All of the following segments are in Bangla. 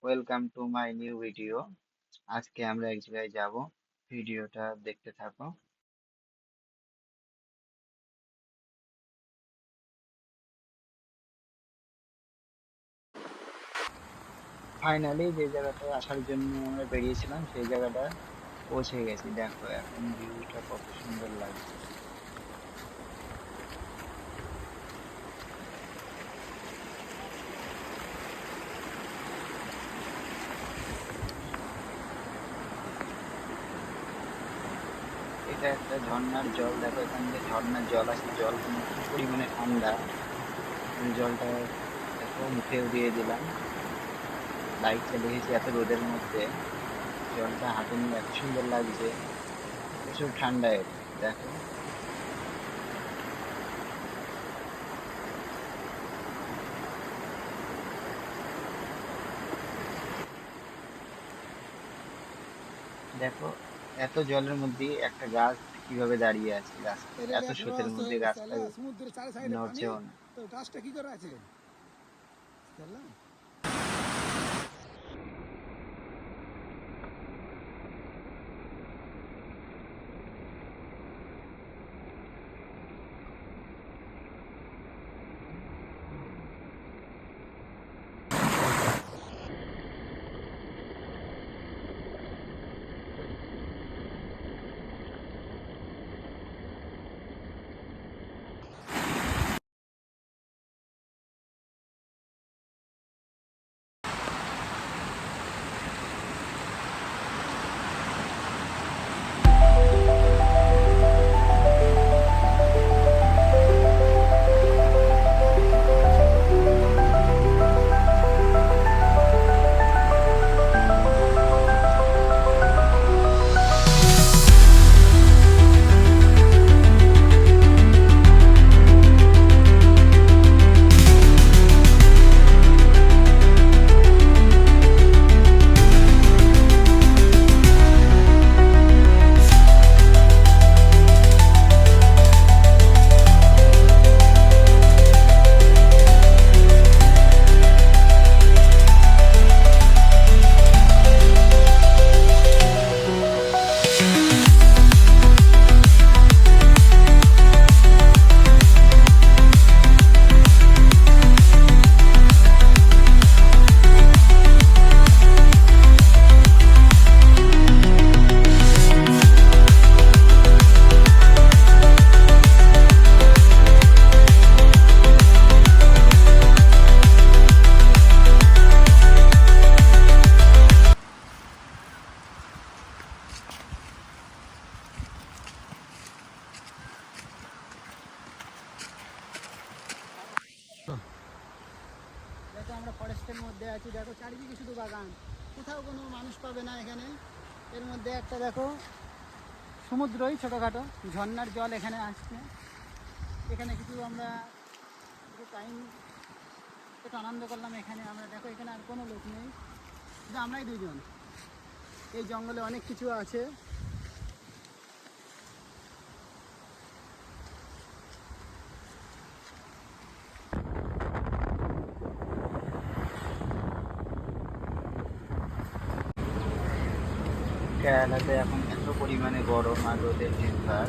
Welcome to my new video. আজকে আমরা এক জায়গায় যাব, ভিডিওটা দেখতে থাকো। ফাইনালি যে জায়গাটায় আসার জন্য আমরা বেরিয়েছিলাম সেই জায়গাটা পৌঁছে গেছি। দেখো এখন ভিউটা কত সুন্দর লাগছে। এটা একটা ঝর্ণার জল, দেখো এখান থেকে ঝর্ণার জল আসছে, জল কি পরিমাণে ঠান্ডা। আমি জলটা দেখো মুখেও দিয়ে দিলাম, লাইট চালিয়েছি এত রোদের মধ্যে, জলটা হাতে নিয়ে এত সুন্দর লাগছে, প্রচুর ঠান্ডা এটা দেখো। দেখো এত জলের মধ্যে একটা গাছ কিভাবে দাঁড়িয়ে আছে, রাস্তা এত স্রোতের মধ্যে গাছটা নড়ছেও না। তো গাছটা কি করে আছে জানলাম। দেখো আমরা ফরেস্টের মধ্যে আছি, দেখো চারিদিকে শুধু বাগান, কোথাও কোনো মানুষ পাবে না এখানে। এর মধ্যে একটা দেখো সমুদ্রই ছোটোখাটো ঝর্ণার জল এখানে আসছে। এখানে কিছু আমরা একটু টাইম একটু আনন্দ করলাম এখানে। আমরা দেখো এখানে আর কোনো লোক নেই, শুধু আমরাই দুজন। এই জঙ্গলে অনেক কিছু আছে। কেরালাতে এখন এত পরিমাণে গরম আর রোদের টেম্পার,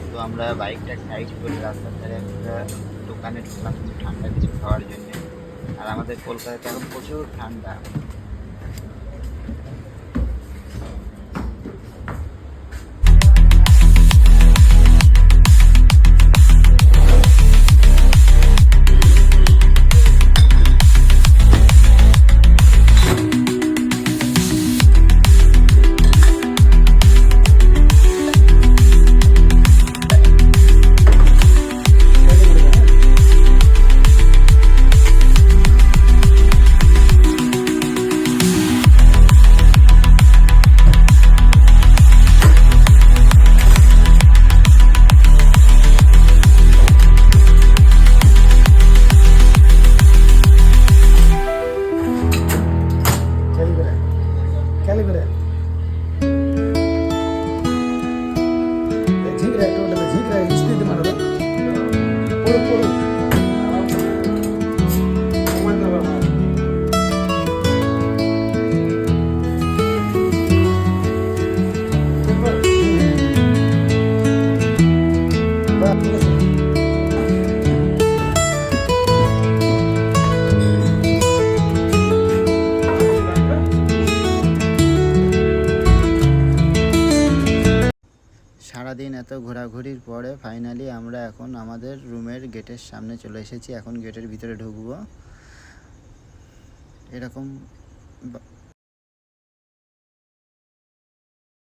তো আমরা বাইকটা সাইড করে রাস্তার ধারে একটা দোকানে ঢুকলাম কিছু ঠান্ডা কিছু খাওয়ার জন্য। আর আমাদের কলকাতাতে এখন প্রচুর ঠান্ডা। সারাদিন এত ঘোরাঘুরির পরে ফাইনালি আমরা এখন আমাদের রুমের গেটের সামনে চলে এসেছি। এখন গেটের ভিতরে ঢুকবো। এরকম